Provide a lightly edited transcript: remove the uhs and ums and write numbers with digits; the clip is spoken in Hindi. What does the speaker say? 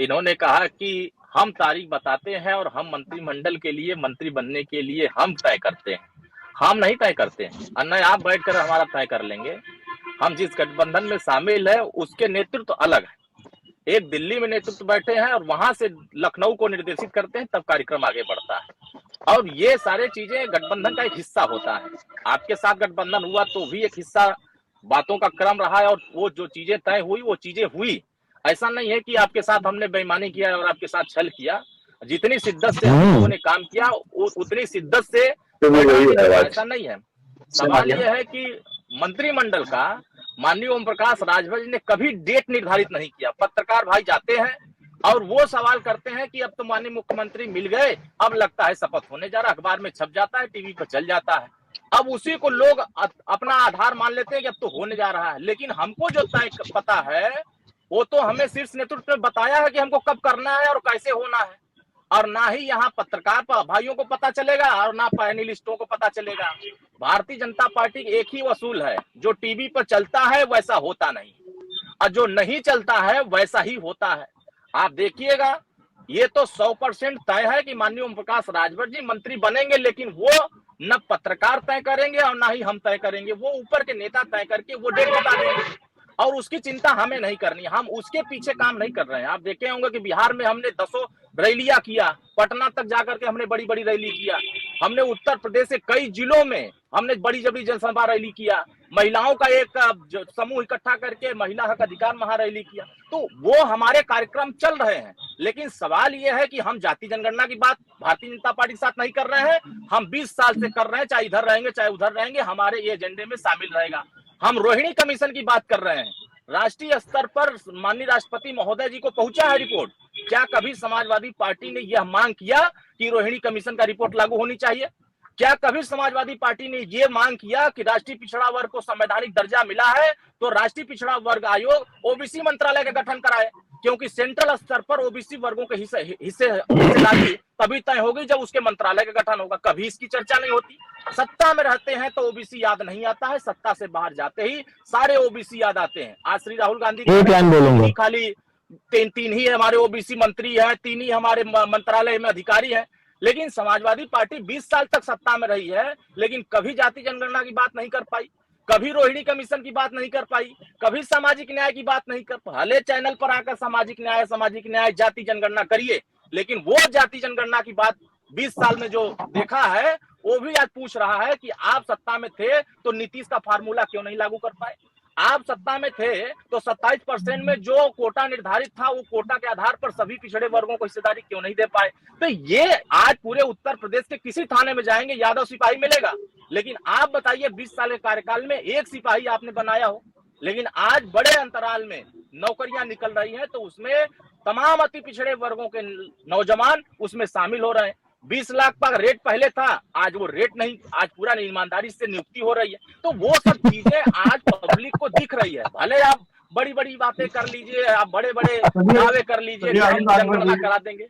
इन्होंने कहा कि हम तारीख बताते हैं और हम मंत्रिमंडल के लिए, मंत्री बनने के लिए हम तय करते हैं। हम नहीं तय करते हैं, और न आप बैठकर हमारा तय कर लेंगे। हम जिस गठबंधन में शामिल है उसके नेतृत्व तो अलग है। एक दिल्ली में नेतृत्व बैठे हैं और वहां से लखनऊ को निर्देशित करते हैं, तब कार्यक्रम आगे बढ़ता है। और ये सारे चीजें गठबंधन का एक हिस्सा होता है। आपके साथ गठबंधन हुआ तो भी एक हिस्सा बातों का क्रम रहा है, और वो जो चीजें तय हुई वो चीजें हुई। ऐसा नहीं है कि आपके साथ हमने बेईमानी किया और आपके साथ छल किया। जितनी शिद्दत से हम लोगों ने काम किया उतनी शिद्दत से ऐसा नहीं है। सवाल यह है कि मंत्रिमंडल का माननीय ओम प्रकाश राजभर जी ने कभी डेट निर्धारित नहीं किया। पत्रकार भाई जाते हैं और वो सवाल करते हैं कि अब तो माननीय मुख्यमंत्री मिल गए, अब लगता है शपथ होने जा रहा, अखबार में छप जाता है, टीवी पर चल जाता है। अब उसी को लोग अपना आधार मान लेते हैं कि अब तो होने जा रहा है। लेकिन हमको जो तय पता है वो तो हमें शीर्ष नेतृत्व ने बताया है कि हमको कब करना है और कैसे होना है। और ना ही यहाँ पत्रकार भाइयों को पता चलेगा और ना पैनलिस्टों को पता चलेगा। भारतीय जनता पार्टी एक ही वसूल है, जो टीवी पर चलता है वैसा होता नहीं, और जो नहीं चलता है वैसा ही होता है। आप देखिएगा, ये तो 100% तय है कि माननीय ओम प्रकाश राजभर जी मंत्री बनेंगे, लेकिन वो न पत्रकार तय करेंगे और ना ही हम तय करेंगे। वो ऊपर के नेता तय करके वो डेट बता देंगे, और उसकी चिंता हमें नहीं करनी। हम उसके पीछे काम नहीं कर रहे हैं। आप देखे होंगे कि बिहार में हमने 10 रैलियां किया, पटना तक जाकर के हमने बड़ी बड़ी रैली किया। हमने उत्तर प्रदेश के कई जिलों में हमने बड़ी बड़ी जनसभा रैली किया। महिलाओं का एक समूह इकट्ठा करके महिला हक अधिकार महारैली किया। तो वो हमारे कार्यक्रम चल रहे हैं। लेकिन सवाल ये है कि हम जाति जनगणना की बात भारतीय जनता पार्टी के साथ नहीं कर रहे हैं। हम 20 साल से कर रहे हैं, चाहे इधर रहेंगे चाहे उधर रहेंगे, हमारे ये एजेंडे में शामिल रहेगा। हम रोहिणी कमीशन की बात कर रहे हैं। राष्ट्रीय स्तर पर माननीय राष्ट्रपति महोदय जी को पहुंचा है रिपोर्ट। क्या कभी समाजवादी पार्टी ने यह मांग किया कि रोहिणी कमीशन का रिपोर्ट लागू होनी चाहिए? क्या कभी समाजवादी पार्टी ने यह मांग किया कि राष्ट्रीय पिछड़ा वर्ग को संवैधानिक दर्जा मिला है तो राष्ट्रीय पिछड़ा वर्ग आयोग ओबीसी मंत्रालय का गठन कराए? क्योंकि सेंट्रल स्तर पर ओबीसी वर्गों के हिस्सेदारी तभी तय होगी जब उसके मंत्रालय का गठन होगा। कभी इसकी चर्चा नहीं होती। सत्ता में रहते हैं तो ओबीसी याद नहीं आता है, सत्ता से बाहर जाते ही सारे ओबीसी याद आते हैं। आज श्री राहुल गांधी खाली तीन ही हमारे ओबीसी मंत्री हैं, 3 ही हमारे मंत्रालय में अधिकारी हैं। लेकिन समाजवादी पार्टी 20 साल तक सत्ता में रही है, लेकिन कभी जाति जनगणना की बात नहीं कर पाई, कभी रोहिणी कमीशन की बात नहीं कर पाई, कभी सामाजिक न्याय की बात नहीं कर पाई। भले चैनल पर आकर सामाजिक न्याय जाति जनगणना करिए, लेकिन वो जाति जनगणना की बात 20 साल में जो देखा है वो भी आज पूछ रहा है कि आप सत्ता में थे तो नीतीश का फार्मूला क्यों नहीं लागू कर पाए? आप सत्ता में थे तो 27% में जो कोटा निर्धारित था वो कोटा के आधार पर सभी पिछड़े वर्गों को हिस्सेदारी क्यों नहीं दे पाए? तो ये आज पूरे उत्तर प्रदेश के किसी थाने में जाएंगे यादव सिपाही मिलेगा। लेकिन आप बताइए 20 साल के कार्यकाल में एक सिपाही आपने बनाया हो? लेकिन आज बड़े अंतराल में नौकरियां निकल रही हैं, तो उसमें तमाम अति पिछड़े वर्गों के नौजवान उसमें शामिल हो रहे हैं। 20 लाख का रेट पहले था, आज वो रेट नहीं, आज पूरा ईमानदारी से नियुक्ति हो रही है। तो वो सब चीजें आज पब्लिक को दिख रही है। भले आप बड़ी बड़ी बातें कर लीजिए, आप बड़े बड़े दावे कर लीजिए, जनगणना करा देंगे,